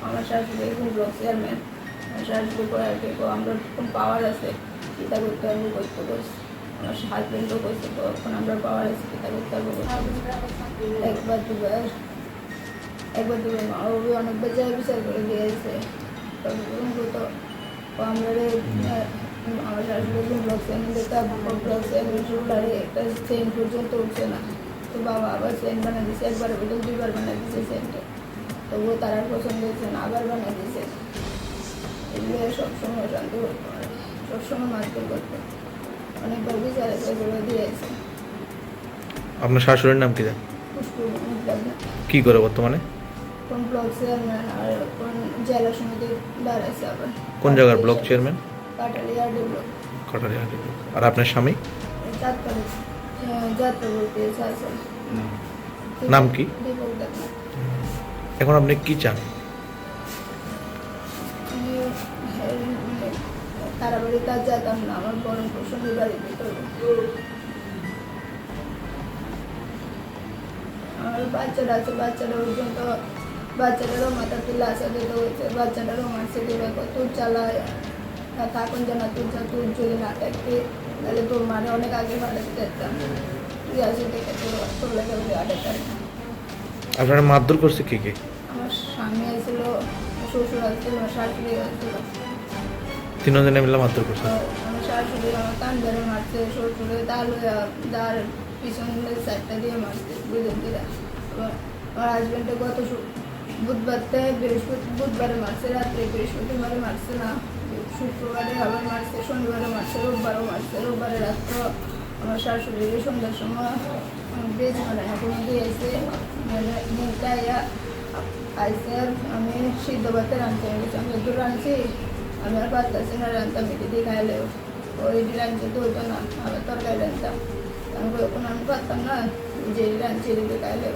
আমার শাশুড়ি এখন ব্লক চেয়ারম্যান। আমার শাশুড়ি করে আর কি আমরা কোন পাওয়ার আছে চিন্তা করতে পারবো করতে বলছি। আমার হাজব্যান্ডও করছে তখন আমরা পাওয়ার আছে চিন্তা করতে পারবো একবার দুবার মা ওই অনেকবার জায়গায় বিচার করে দিয়েছে। তো আমরা আমার শাশুড়ি ব্লক চেয়ারম্যান দেখতাম ব্লক চেয়ারম্যান শুরুটারে একটা চেন পর্যন্ত উঠছে না। তো বাবা আবার চেন বানিয়ে দিচ্ছে, একবার বলে দুইবার বানিয়ে দিচ্ছে চেনটা, তবুও তারা পছন্দ হচ্ছে না, আবার বানিয়ে দিচ্ছে। এগুলো সবসময় শান্তি করতে পারে, সবসময় মারতে করতে অনেকবার বিচার করে দিয়েছে। আপনার শাশুড়ির নাম কি? কি করে বর্তমানে? কোন ব্লক চেয়ারম্যান আর কোন জেলা সমিতির দাঁড়াইছে। আবার কোন জায়গার block chairman? Kathalia block. Kathalia. আর আপনার স্বামী যাত্রা বলতে আছে। নাম কি? দীপক দেবনাথ। এখন আপনি কি চান? তারা বাড়ি কাজ যেতাম না, আমার বরং পছন্দের বাড়িতে করবো। আমার বাচ্চারা আছে, বাচ্চারা পর্যন্ত বাচ্চাটারও মাথা তুলে আসা দিতে হয়েছে, বাচ্চাটারও মারছে দেবে তোর চালায় থাকুন জানা তোর যদি না থাকতে তাহলে তোর মানে অনেক আগে ফাটাতে যেতাম। তুই আসে দেখে তোর লেগে ওকে আটাতাম। আপনারা মারধর করছে কে কে? আমার স্বামী আসছিল, শ্বশুর আসছিল, আমার শাশুড়ি আসছিল। তিনজনে মিলে মারধর করছে? আমার শাশুড়ি আমার কান ধরে মারছে, শ্বশুরে দার পিছনের সাইডটা দিয়ে মারছে দুজন দিয়ে। আমার হাজব্যান্ডে গত বুধবারে মারছে রাত্রে, বৃহস্পতিবারে মারছে না, শুক্রবারে আবার মারছে, শনিবারে মারছে, রোববারও মারছে। রোববারে রাত্র আমার শাশুড়ি সন্ধ্যার সময় বেজ মারানো কোনো দিয়েছে আইসে। আর আমি সিদ্ধ ভাতে রাঁধতে গেছি, আমি দূর রাঁধছি, আমি আর পারতাছি না রাঁধতাম, এটি দিয়ে খাইলেও ওই রাঁধতে তো হতো না, আবার তরকারি রাঁধতাম। আমি পারতাম না যে রাঁধছি এটি দিয়ে খাইলেও।